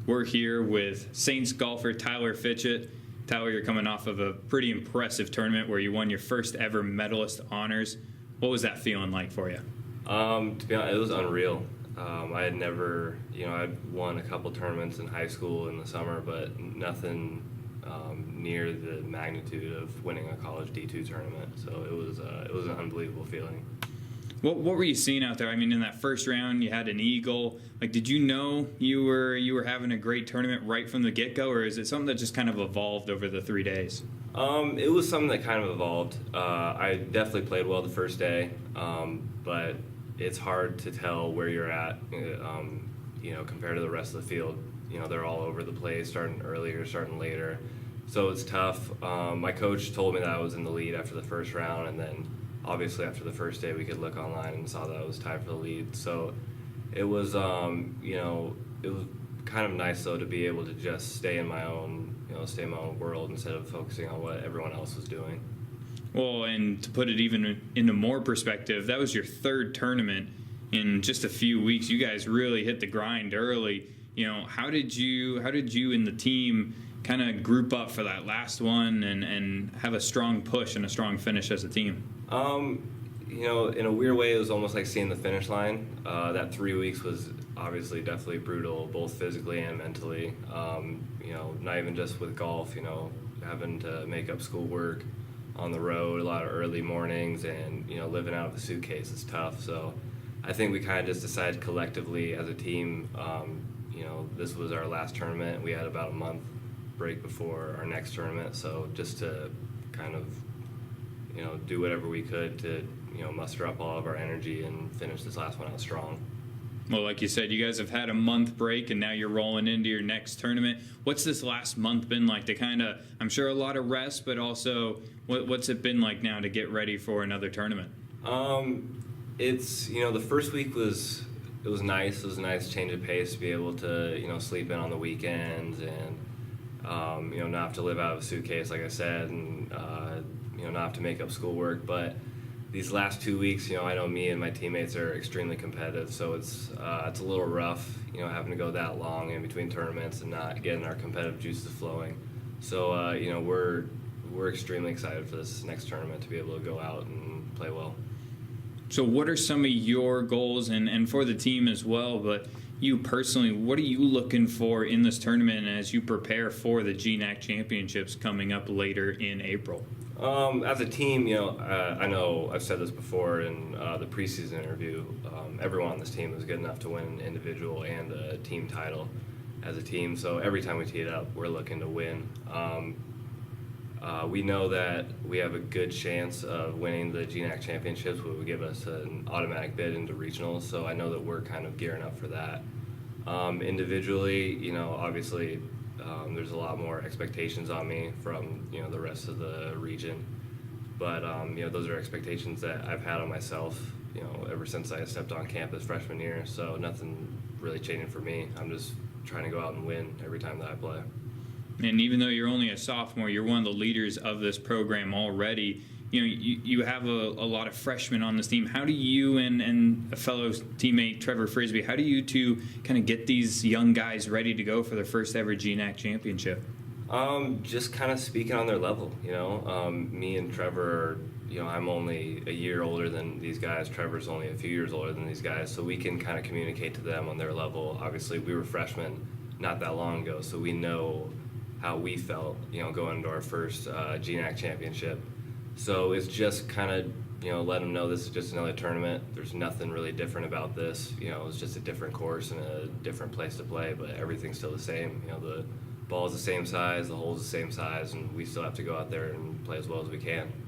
We're here with Saints golfer Tyler Fitchett. Tyler, you're coming off of a pretty impressive tournament where you won your first ever Medalist honors. What was that feeling like for you? To be honest, it was unreal. I had never, I'd won a couple tournaments in high school in the summer, but nothing near the magnitude of winning a college D2 tournament. So it was an unbelievable feeling. What were you seeing out there? I mean, in that first round, you had an eagle. Like, did you know you were having a great tournament right from the get-go, or is it something that just kind of evolved over the 3 days? It was something that kind of evolved. I definitely played well the first day, but it's hard to tell where you're at, compared to the rest of the field. They're all over the place, starting earlier, starting later. So it's tough. My coach told me that I was in the lead after the first round, and then obviously after the first day we could look online and saw that I was tied for the lead. So it was, it was kind of nice though to be able to just stay in my own world instead of focusing on what everyone else was doing. Well, and to put it even into more perspective, that was your third tournament in just a few weeks. You guys really hit the grind early. How did you and the team kind of group up for that last one and have a strong push and a strong finish as a team? In a weird way, it was almost like seeing the finish line. That 3 weeks was obviously definitely brutal, both physically and mentally. Not even just with golf, having to make up schoolwork on the road, a lot of early mornings, and, living out of a suitcase is tough. So I think we kind of just decided collectively as a team, this was our last tournament. We had about a month break before our next tournament. So just to kind of, do whatever we could to, muster up all of our energy and finish this last one out strong. Well, like you said, you guys have had a month break, and now you're rolling into your next tournament. What's this last month been like to kind of, I'm sure a lot of rest, but also what's it been like now to get ready for another tournament? It's, the first week was nice. It was a nice change of pace to be able to, sleep in on the weekends and, not have to live out of a suitcase, like I said, and, not have to make up schoolwork. But these last 2 weeks, I know me and my teammates are extremely competitive, so it's a little rough, having to go that long in between tournaments and not getting our competitive juices flowing. So, we're extremely excited for this next tournament to be able to go out and play well. So what are some of your goals, and for the team as well, but you personally, what are you looking for in this tournament as you prepare for the GNAC Championships coming up later in April? As a team, I know I've said this before in the preseason interview, everyone on this team is good enough to win an individual and a team title as a team. So every time we tee it up, we're looking to win. We know that we have a good chance of winning the GNAC Championships, which would give us an automatic bid into regionals. So I know that we're kind of gearing up for that. Individually, obviously, there's a lot more expectations on me from, the rest of the region. But, those are expectations that I've had on myself, ever since I stepped on campus freshman year. So nothing really changing for me. I'm just trying to go out and win every time that I play. And even though you're only a sophomore, you're one of the leaders of this program already. You have a lot of freshmen on this team. How do you and a fellow teammate, Trevor Frisbee, how do you two kind of get these young guys ready to go for their first ever GNAC championship? Just kind of speaking on their level, me and Trevor, I'm only a year older than these guys. Trevor's only a few years older than these guys, so we can kind of communicate to them on their level. Obviously, we were freshmen not that long ago, so we know how we felt, going into our first GNAC championship. So it's just kind of, let them know this is just another tournament. There's nothing really different about this. It's just a different course and a different place to play, but everything's still the same. The ball's the same size, the hole's the same size, and we still have to go out there and play as well as we can.